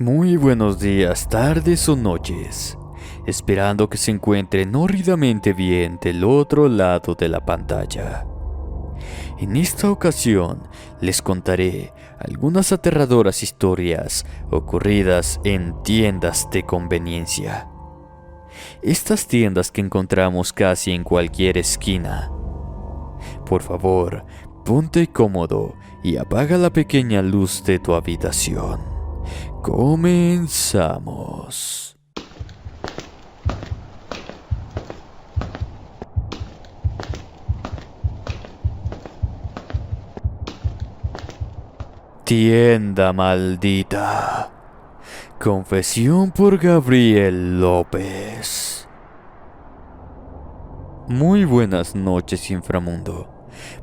Muy buenos días, tardes o noches, esperando que se encuentren horridamente bien del otro lado de la pantalla. En esta ocasión les contaré algunas aterradoras historias ocurridas en tiendas de conveniencia. Estas tiendas que encontramos casi en cualquier esquina. Por favor, ponte cómodo y apaga la pequeña luz de tu habitación. Comenzamos. Tienda maldita. Confesión por Gabriel López. Muy buenas noches, inframundo.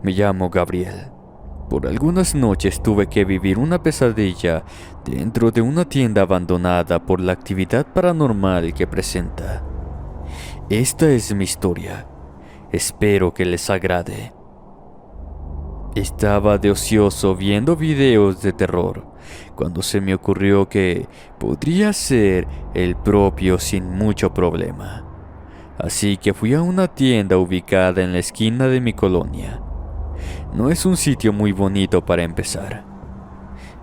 Me llamo Gabriel. Por algunas noches tuve que vivir una pesadilla dentro de una tienda abandonada por la actividad paranormal que presenta. Esta es mi historia. Espero que les agrade. Estaba de ocioso viendo videos de terror cuando se me ocurrió que podría ser el propio sin mucho problema. Así que fui a una tienda ubicada en la esquina de mi colonia. No es un sitio muy bonito para empezar.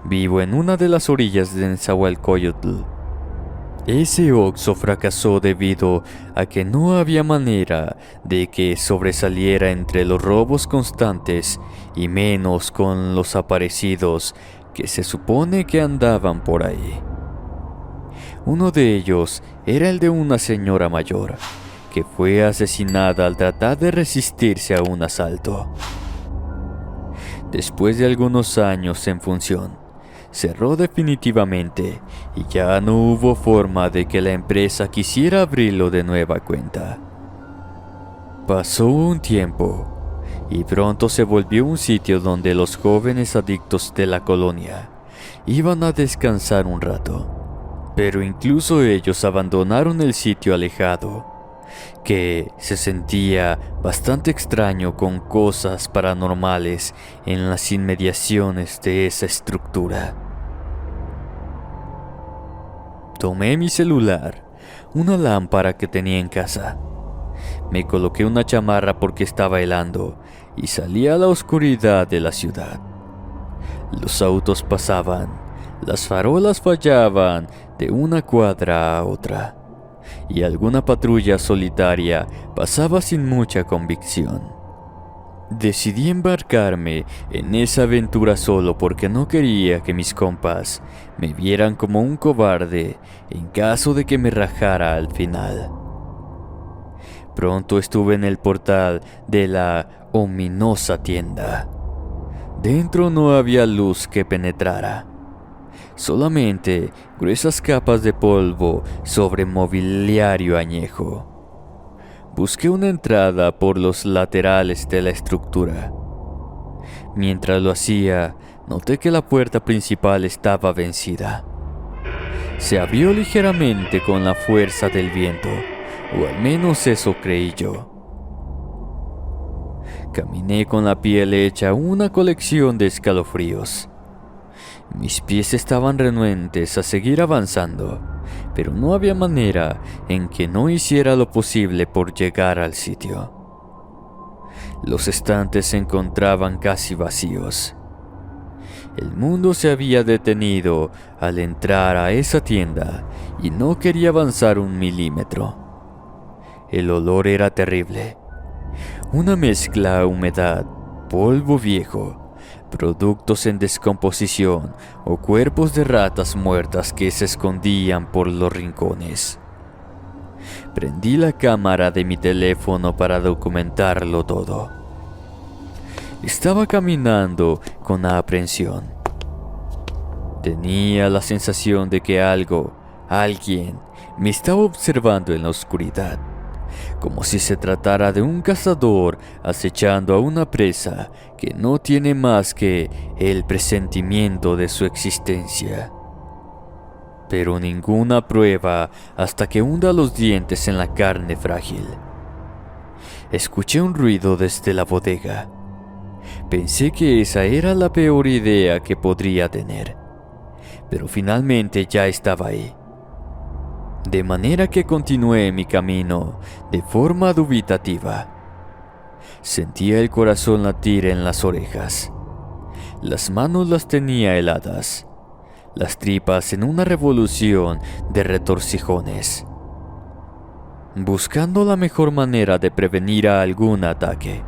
Vivo en una de las orillas de Nezahualcóyotl. Ese Oxxo fracasó debido a que no había manera de que sobresaliera entre los robos constantes y menos con los aparecidos que se supone que andaban por ahí. Uno de ellos era el de una señora mayor que fue asesinada al tratar de resistirse a un asalto. Después de algunos años en función, cerró definitivamente y ya no hubo forma de que la empresa quisiera abrirlo de nueva cuenta. Pasó un tiempo y pronto se volvió un sitio donde los jóvenes adictos de la colonia iban a descansar un rato, pero incluso ellos abandonaron el sitio alejado, que se sentía bastante extraño con cosas paranormales en las inmediaciones de esa estructura. Tomé mi celular, una lámpara que tenía en casa. Me coloqué una chamarra porque estaba helando y salí a la oscuridad de la ciudad. Los autos pasaban, las farolas fallaban de una cuadra a otra, y alguna patrulla solitaria pasaba sin mucha convicción. Decidí embarcarme en esa aventura solo porque no quería que mis compas me vieran como un cobarde en caso de que me rajara al final. Pronto estuve en el portal de la ominosa tienda. Dentro no había luz que penetrara, solamente gruesas capas de polvo sobre mobiliario añejo. Busqué una entrada por los laterales de la estructura. Mientras lo hacía, noté que la puerta principal estaba vencida. Se abrió ligeramente con la fuerza del viento, o al menos eso creí yo. Caminé con la piel hecha una colección de escalofríos. Mis pies estaban renuentes a seguir avanzando, pero no había manera en que no hiciera lo posible por llegar al sitio. Los estantes se encontraban casi vacíos. El mundo se había detenido al entrar a esa tienda y no quería avanzar un milímetro. El olor era terrible. Una mezcla a humedad, polvo viejo, productos en descomposición o cuerpos de ratas muertas que se escondían por los rincones. Prendí la cámara de mi teléfono para documentarlo todo. Estaba caminando con aprensión. Tenía la sensación de que alguien, me estaba observando en la oscuridad, como si se tratara de un cazador acechando a una presa que no tiene más que el presentimiento de su existencia. Pero ninguna prueba hasta que hunda los dientes en la carne frágil. Escuché un ruido desde la bodega. Pensé que esa era la peor idea que podría tener, pero finalmente ya estaba ahí. De manera que continué mi camino de forma dubitativa. Sentía el corazón latir en las orejas. Las manos las tenía heladas, las tripas en una revolución de retorcijones, buscando la mejor manera de prevenir a algún ataque,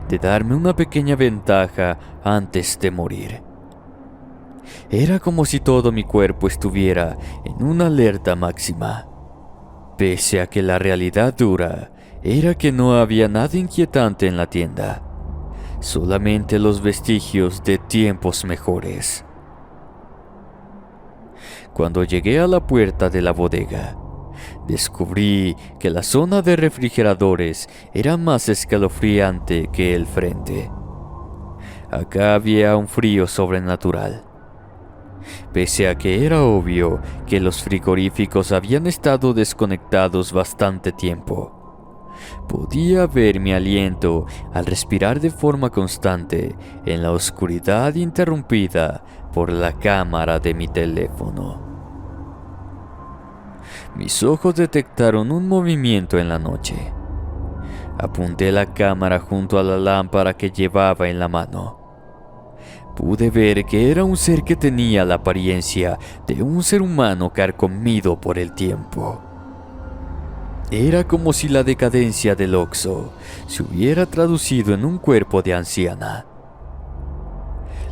de darme una pequeña ventaja antes de morir. Era como si todo mi cuerpo estuviera en una alerta máxima, pese a que la realidad dura era que no había nada inquietante en la tienda, solamente los vestigios de tiempos mejores. Cuando llegué a la puerta de la bodega, descubrí que la zona de refrigeradores era más escalofriante que el frente. Acá había un frío sobrenatural. Pese a que era obvio que los frigoríficos habían estado desconectados bastante tiempo, podía ver mi aliento al respirar de forma constante en la oscuridad interrumpida por la cámara de mi teléfono. Mis ojos detectaron un movimiento en la noche. Apunté la cámara junto a la lámpara que llevaba en la mano. Pude ver que era un ser que tenía la apariencia de un ser humano carcomido por el tiempo. Era como si la decadencia del Oxxo se hubiera traducido en un cuerpo de anciana.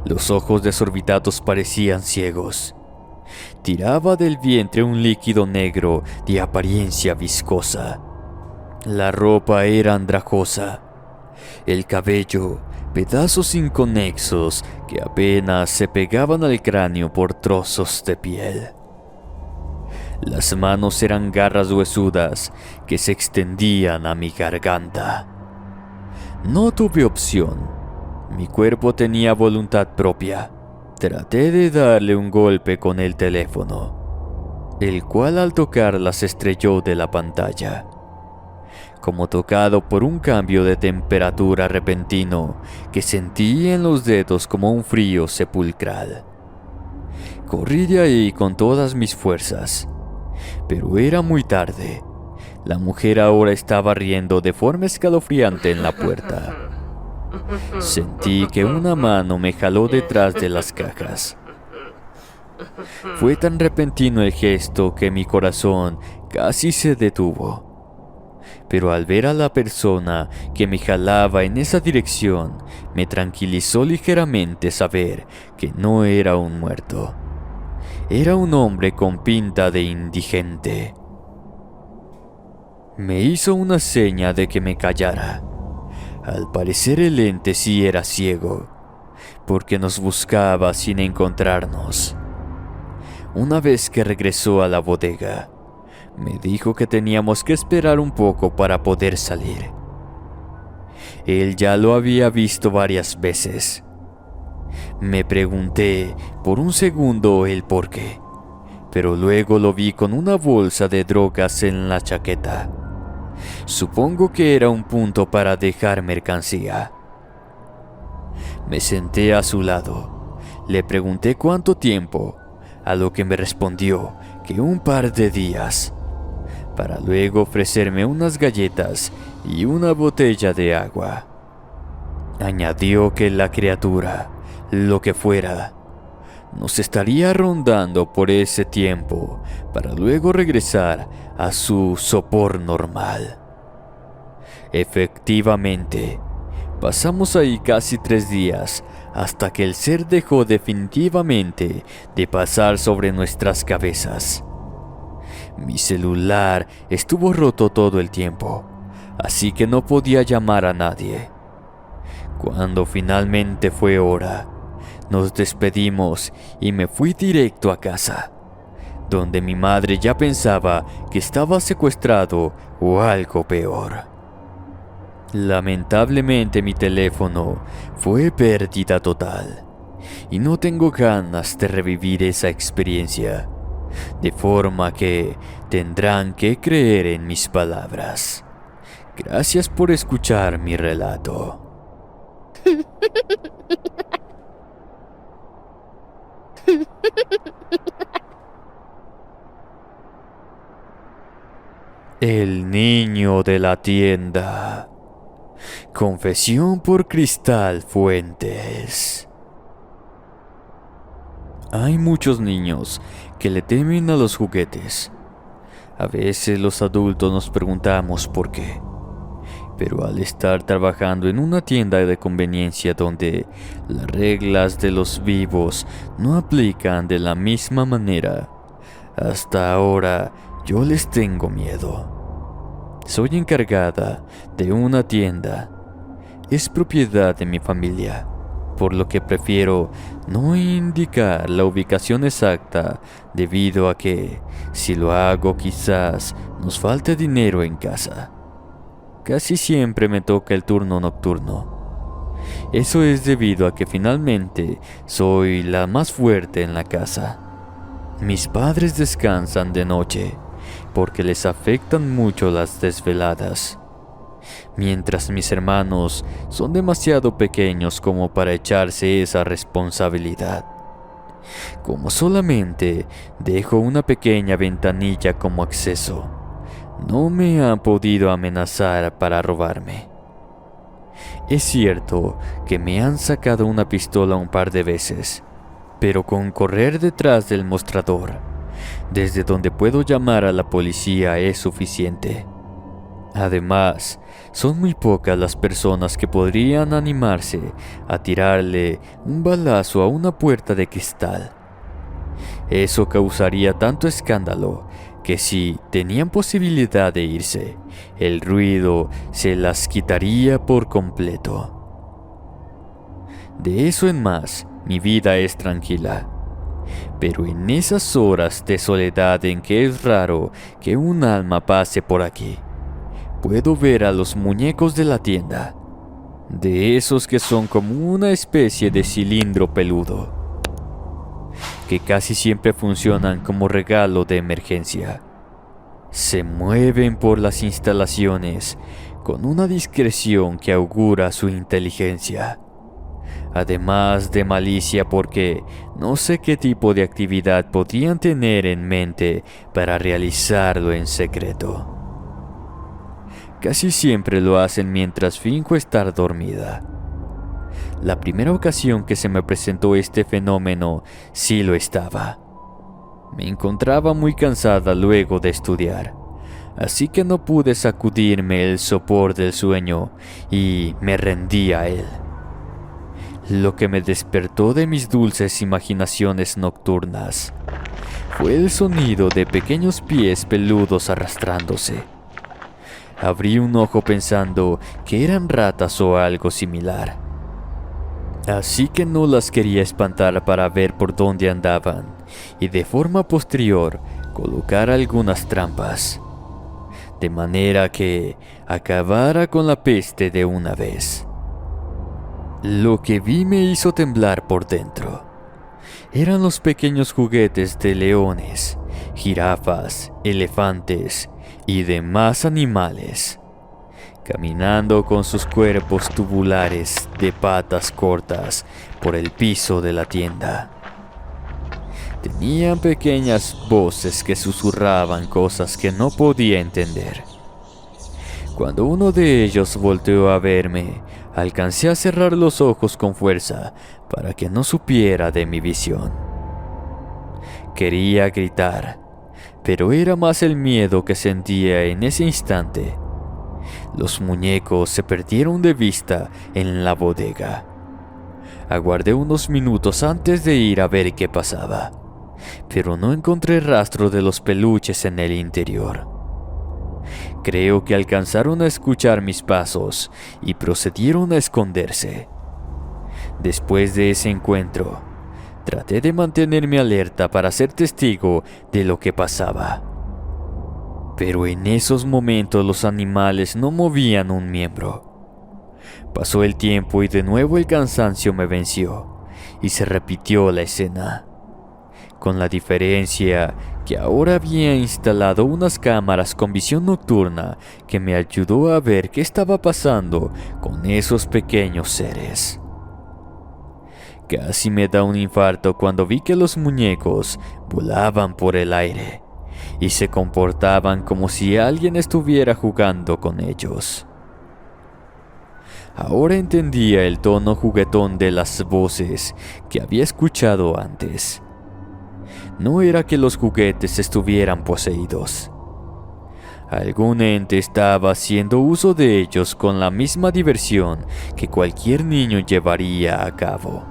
Los ojos desorbitados parecían ciegos. Tiraba del vientre un líquido negro de apariencia viscosa. La ropa era andrajosa. El cabello, pedazos inconexos que apenas se pegaban al cráneo por trozos de piel. Las manos eran garras huesudas que se extendían a mi garganta. No tuve opción. Mi cuerpo tenía voluntad propia. Traté de darle un golpe con el teléfono, el cual al tocarla se estrelló de la pantalla. Como tocado por un cambio de temperatura repentino que sentí en los dedos como un frío sepulcral. Corrí de ahí con todas mis fuerzas, pero era muy tarde. La mujer ahora estaba riendo de forma escalofriante en la puerta. Sentí que una mano me jaló detrás de las cajas. Fue tan repentino el gesto que mi corazón casi se detuvo. Pero al ver a la persona que me jalaba en esa dirección, me tranquilizó ligeramente saber que no era un muerto. Era un hombre con pinta de indigente. Me hizo una seña de que me callara. Al parecer el ente sí era ciego, porque nos buscaba sin encontrarnos. Una vez que regresó a la bodega, me dijo que teníamos que esperar un poco para poder salir. Él ya lo había visto varias veces. Me pregunté por un segundo el por qué, pero luego lo vi con una bolsa de drogas en la chaqueta. Supongo que era un punto para dejar mercancía. Me senté a su lado. Le pregunté cuánto tiempo, a lo que me respondió que un par de días, para luego ofrecerme unas galletas y una botella de agua. Añadió que la criatura, lo que fuera, nos estaría rondando por ese tiempo para luego regresar a su sopor normal. Efectivamente, pasamos ahí casi 3 días hasta que el ser dejó definitivamente de pasar sobre nuestras cabezas. Mi celular estuvo roto todo el tiempo, así que no podía llamar a nadie. Cuando finalmente fue hora, nos despedimos y me fui directo a casa, donde mi madre ya pensaba que estaba secuestrado o algo peor. Lamentablemente mi teléfono fue pérdida total y no tengo ganas de revivir esa experiencia, de forma que tendrán que creer en mis palabras. Gracias por escuchar mi relato. El niño de la tienda. Confesión por Cristal Fuentes. Hay muchos niños que le temen a los juguetes. A veces los adultos nos preguntamos por qué. Pero al estar trabajando en una tienda de conveniencia donde las reglas de los vivos no aplican de la misma manera, hasta ahora yo les tengo miedo. Soy encargada de una tienda. Es propiedad de mi familia, por lo que prefiero no indicar la ubicación exacta debido a que, si lo hago, quizás nos falte dinero en casa. Casi siempre me toca el turno nocturno. Eso es debido a que finalmente soy la más fuerte en la casa. Mis padres descansan de noche porque les afectan mucho las desveladas, mientras mis hermanos son demasiado pequeños como para echarse esa responsabilidad. Como solamente dejo una pequeña ventanilla como acceso, no me han podido amenazar para robarme. Es cierto que me han sacado una pistola un par de veces, pero con correr detrás del mostrador, desde donde puedo llamar a la policía, es suficiente. Además, son muy pocas las personas que podrían animarse a tirarle un balazo a una puerta de cristal. Eso causaría tanto escándalo que si tenían posibilidad de irse, el ruido se las quitaría por completo. De eso en más, mi vida es tranquila. Pero en esas horas de soledad en que es raro que un alma pase por aquí, puedo ver a los muñecos de la tienda, de esos que son como una especie de cilindro peludo, que casi siempre funcionan como regalo de emergencia. Se mueven por las instalaciones con una discreción que augura su inteligencia, además de malicia, porque no sé qué tipo de actividad podrían tener en mente para realizarlo en secreto. Casi siempre lo hacen mientras finjo estar dormida. La primera ocasión que se me presentó este fenómeno sí lo estaba. Me encontraba muy cansada luego de estudiar, así que no pude sacudirme el sopor del sueño y me rendí a él. Lo que me despertó de mis dulces imaginaciones nocturnas fue el sonido de pequeños pies peludos arrastrándose. Abrí un ojo pensando que eran ratas o algo similar, así que no las quería espantar para ver por dónde andaban y de forma posterior colocar algunas trampas, de manera que acabara con la peste de una vez. Lo que vi me hizo temblar por dentro. Eran los pequeños juguetes de leones, jirafas, elefantes y demás animales, caminando con sus cuerpos tubulares de patas cortas por el piso de la tienda. Tenían pequeñas voces que susurraban cosas que no podía entender. Cuando uno de ellos volteó a verme, alcancé a cerrar los ojos con fuerza para que no supiera de mi visión. Quería gritar, pero era más el miedo que sentía en ese instante. Los muñecos se perdieron de vista en la bodega. Aguardé unos minutos antes de ir a ver qué pasaba, pero no encontré rastro de los peluches en el interior. Creo que alcanzaron a escuchar mis pasos y procedieron a esconderse. Después de ese encuentro, traté de mantenerme alerta para ser testigo de lo que pasaba. Pero en esos momentos los animales no movían un miembro. Pasó el tiempo y de nuevo el cansancio me venció y se repitió la escena, con la diferencia que ahora había instalado unas cámaras con visión nocturna que me ayudó a ver qué estaba pasando con esos pequeños seres. Casi me da un infarto cuando vi que los muñecos volaban por el aire y se comportaban como si alguien estuviera jugando con ellos. Ahora entendía el tono juguetón de las voces que había escuchado antes. No era que los juguetes estuvieran poseídos. Algún ente estaba haciendo uso de ellos con la misma diversión que cualquier niño llevaría a cabo.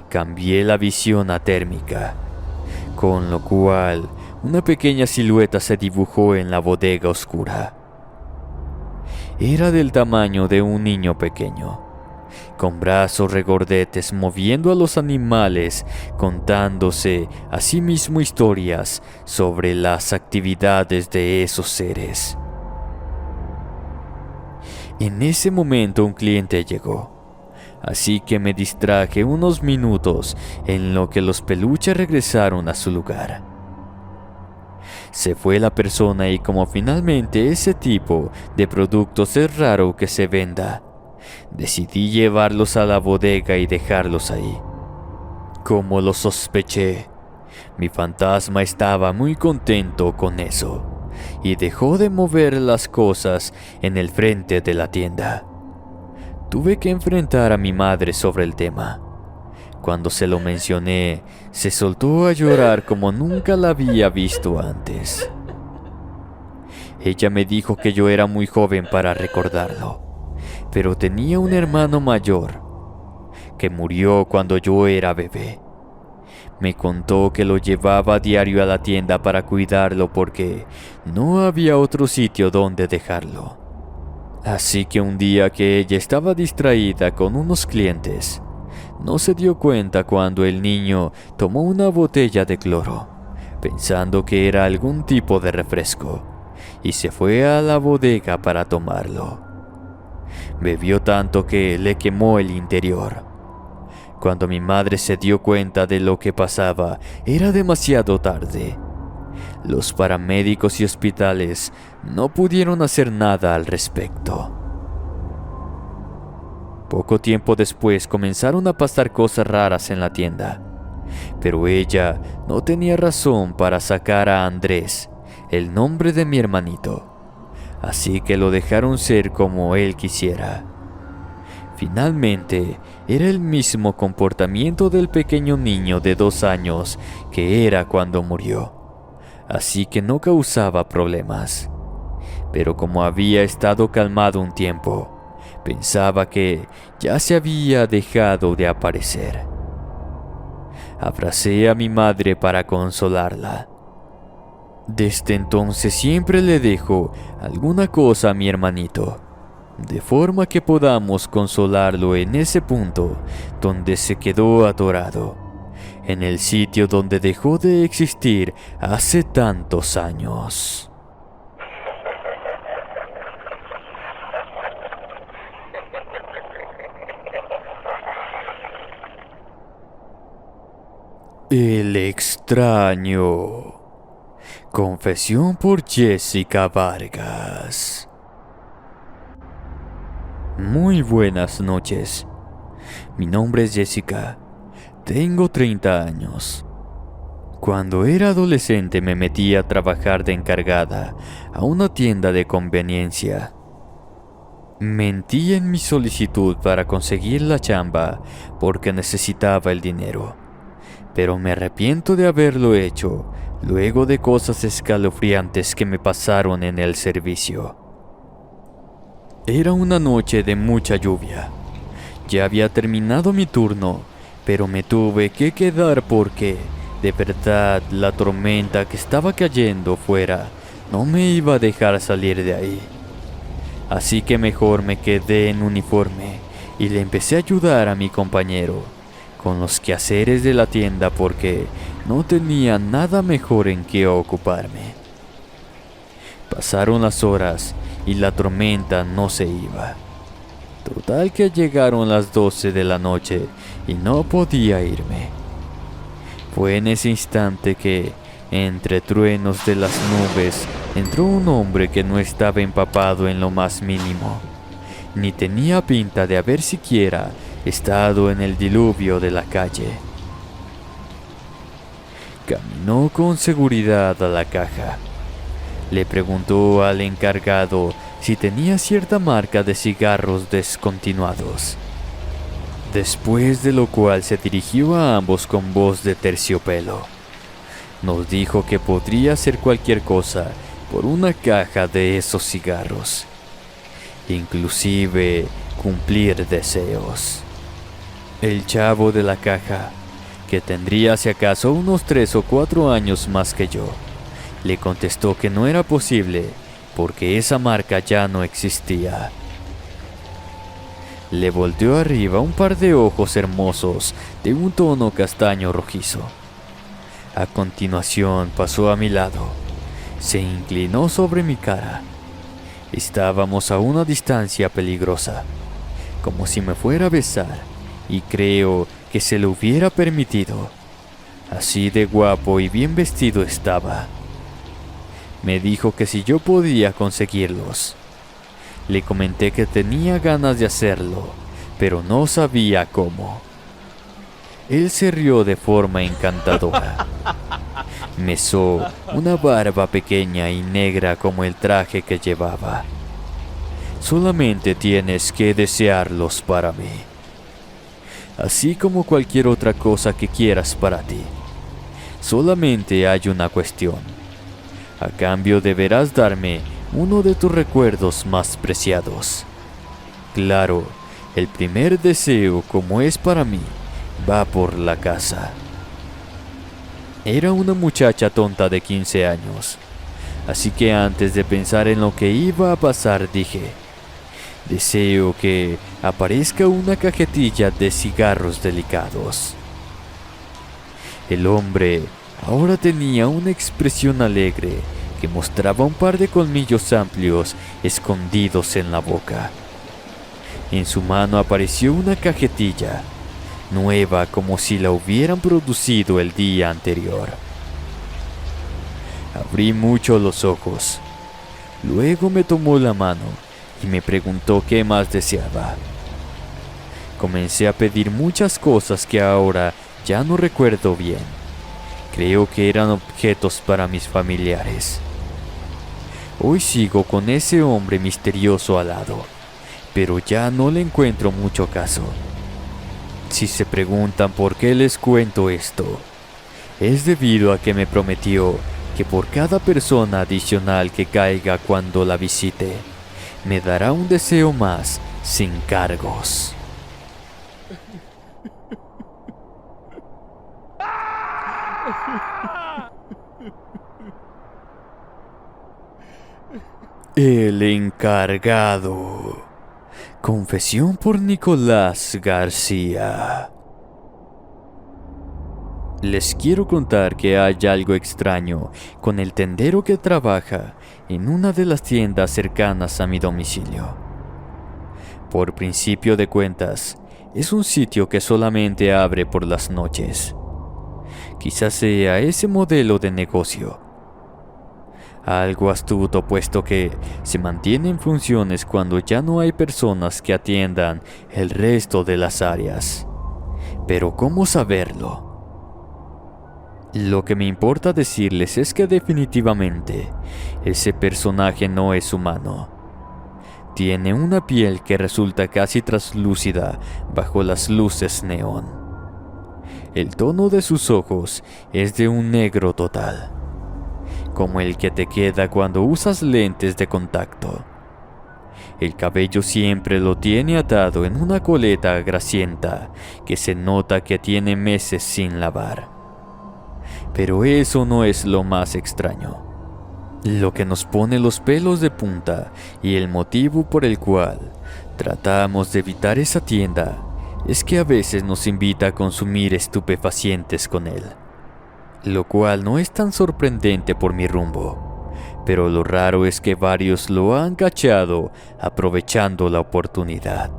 Cambié la visión a térmica, con lo cual una pequeña silueta se dibujó en la bodega oscura. Era del tamaño de un niño pequeño, con brazos regordetes moviendo a los animales, contándose a sí mismo historias sobre las actividades de esos seres. En ese momento un cliente llegó, así que me distraje unos minutos en lo que los peluches regresaron a su lugar. Se fue la persona y como finalmente ese tipo de productos es raro que se venda, decidí llevarlos a la bodega y dejarlos ahí. Como lo sospeché, mi fantasma estaba muy contento con eso y dejó de mover las cosas en el frente de la tienda. Tuve que enfrentar a mi madre sobre el tema. Cuando se lo mencioné, se soltó a llorar como nunca la había visto antes. Ella me dijo que yo era muy joven para recordarlo, pero tenía un hermano mayor que murió cuando yo era bebé. Me contó que lo llevaba a diario a la tienda para cuidarlo porque no había otro sitio donde dejarlo. Así que un día que ella estaba distraída con unos clientes, no se dio cuenta cuando el niño tomó una botella de cloro, pensando que era algún tipo de refresco, y se fue a la bodega para tomarlo. Bebió tanto que le quemó el interior. Cuando mi madre se dio cuenta de lo que pasaba, era demasiado tarde. Los paramédicos y hospitales no pudieron hacer nada al respecto. Poco tiempo después comenzaron a pasar cosas raras en la tienda, pero ella no tenía razón para sacar a Andrés, el nombre de mi hermanito, así que lo dejaron ser como él quisiera. Finalmente, era el mismo comportamiento del pequeño niño de 2 años que era cuando murió, así que no causaba problemas. Pero como había estado calmado un tiempo, pensaba que ya se había dejado de aparecer. Abracé a mi madre para consolarla. Desde entonces siempre le dejo alguna cosa a mi hermanito, de forma que podamos consolarlo en ese punto donde se quedó atorado, en el sitio donde dejó de existir hace tantos años. El extraño. Confesión por Jessica Vargas. Muy buenas noches. Mi nombre es Jessica. Tengo 30 años. Cuando era adolescente me metí a trabajar de encargada a una tienda de conveniencia. Mentí en mi solicitud para conseguir la chamba porque necesitaba el dinero. Pero me arrepiento de haberlo hecho luego de cosas escalofriantes que me pasaron en el servicio. Era una noche de mucha lluvia. Ya había terminado mi turno, pero me tuve que quedar porque, de verdad, la tormenta que estaba cayendo fuera no me iba a dejar salir de ahí. Así que mejor me quedé en uniforme y le empecé a ayudar a mi compañero con los quehaceres de la tienda porque no tenía nada mejor en que ocuparme. Pasaron las horas y la tormenta no se iba. Total que llegaron las 12 de la noche y no podía irme. Fue en ese instante que, entre truenos de las nubes, entró un hombre que no estaba empapado en lo más mínimo, ni tenía pinta de haber siquiera estado en el diluvio de la calle. Caminó con seguridad a la caja. Le preguntó al encargado si tenía cierta marca de cigarros descontinuados. Después de lo cual se dirigió a ambos con voz de terciopelo. Nos dijo que podría hacer cualquier cosa por una caja de esos cigarros, inclusive cumplir deseos. El chavo de la caja, que tendría si acaso unos 3 o 4 años más que yo, le contestó que no era posible porque esa marca ya no existía. Le volteó arriba un par de ojos hermosos de un tono castaño rojizo. A continuación pasó a mi lado. Se inclinó sobre mi cara. Estábamos a una distancia peligrosa, como si me fuera a besar, y creo que se lo hubiera permitido. Así de guapo y bien vestido estaba. Me dijo que si yo podía conseguirlos. Le comenté que tenía ganas de hacerlo, pero no sabía cómo. Él se rió de forma encantadora. Mesó una barba pequeña y negra como el traje que llevaba. Solamente tienes que desearlos para mí, así como cualquier otra cosa que quieras para ti. Solamente hay una cuestión. A cambio deberás darme uno de tus recuerdos más preciados. Claro, el primer deseo, como es para mí, va por la casa. Era una muchacha tonta de 15 años, así que antes de pensar en lo que iba a pasar dije: deseo que aparezca una cajetilla de cigarros delicados. El hombre ahora tenía una expresión alegre que mostraba un par de colmillos amplios escondidos en la boca. En su mano apareció una cajetilla, nueva como si la hubieran producido el día anterior. Abrí mucho los ojos. Luego me tomó la mano y me preguntó qué más deseaba. Comencé a pedir muchas cosas que ahora ya no recuerdo bien. Creo que eran objetos para mis familiares. Hoy sigo con ese hombre misterioso al lado, pero ya no le encuentro mucho caso. Si se preguntan por qué les cuento esto, es debido a que me prometió que por cada persona adicional que caiga cuando la visite, me dará un deseo más sin cargos. El encargado. Confesión por Nicolás García. Les quiero contar que hay algo extraño con el tendero que trabaja en una de las tiendas cercanas a mi domicilio. Por principio de cuentas, es un sitio que solamente abre por las noches. Quizás sea ese modelo de negocio. Algo astuto, puesto que se mantiene en funciones cuando ya no hay personas que atiendan el resto de las áreas. Pero ¿cómo saberlo? Lo que me importa decirles es que definitivamente ese personaje no es humano. Tiene una piel que resulta casi translúcida bajo las luces neón. El tono de sus ojos es de un negro total, como el que te queda cuando usas lentes de contacto. El cabello siempre lo tiene atado en una coleta grasienta que se nota que tiene meses sin lavar. Pero eso no es lo más extraño. Lo que nos pone los pelos de punta y el motivo por el cual tratamos de evitar esa tienda es que a veces nos invita a consumir estupefacientes con él. Lo cual no es tan sorprendente por mi rumbo, pero lo raro es que varios lo han cachado aprovechando la oportunidad.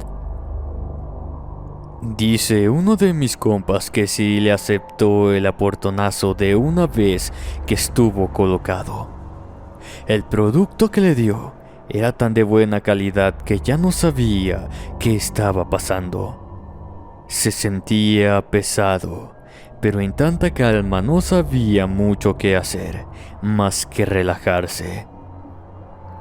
Dice uno de mis compas que sí le aceptó el aportonazo de una vez que estuvo colocado. El producto que le dio era tan de buena calidad que ya no sabía qué estaba pasando. Se sentía pesado, pero en tanta calma no sabía mucho qué hacer, más que relajarse.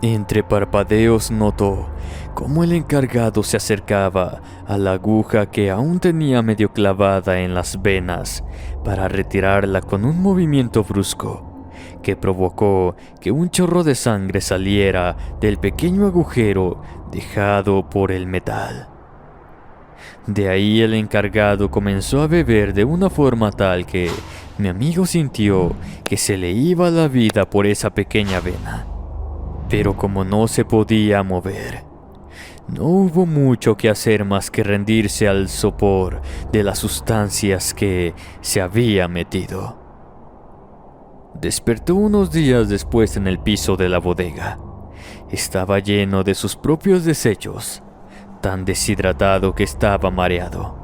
Entre parpadeos notó cómo el encargado se acercaba a la aguja que aún tenía medio clavada en las venas para retirarla con un movimiento brusco que provocó que un chorro de sangre saliera del pequeño agujero dejado por el metal. De ahí el encargado comenzó a beber de una forma tal que mi amigo sintió que se le iba la vida por esa pequeña vena. Pero como no se podía mover, no hubo mucho que hacer más que rendirse al sopor de las sustancias que se había metido. Despertó unos días después en el piso de la bodega. Estaba lleno de sus propios desechos, tan deshidratado que estaba mareado.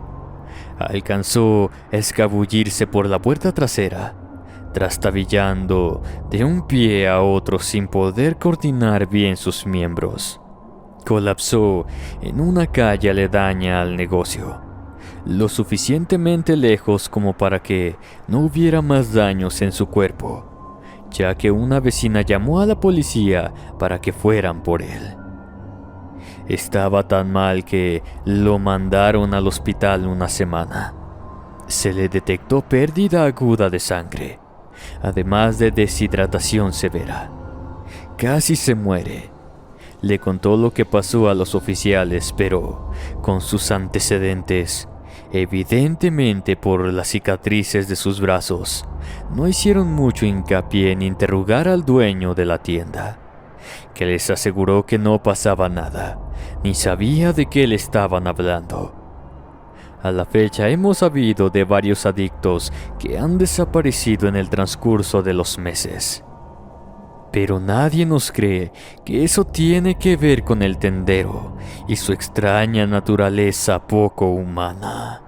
Alcanzó a escabullirse por la puerta trasera, trastabillando de un pie a otro sin poder coordinar bien sus miembros. Colapsó en una calle aledaña al negocio, lo suficientemente lejos como para que no hubiera más daños en su cuerpo, ya que una vecina llamó a la policía para que fueran por él. Estaba tan mal que lo mandaron al hospital una semana. Se le detectó pérdida aguda de sangre, además de deshidratación severa. Casi se muere. Le contó lo que pasó a los oficiales, pero con sus antecedentes, evidentemente por las cicatrices de sus brazos, no hicieron mucho hincapié en interrogar al dueño de la tienda, que les aseguró que no pasaba nada, ni sabía de qué le estaban hablando. A la fecha hemos sabido de varios adictos que han desaparecido en el transcurso de los meses. Pero nadie nos cree que eso tiene que ver con el tendero y su extraña naturaleza poco humana.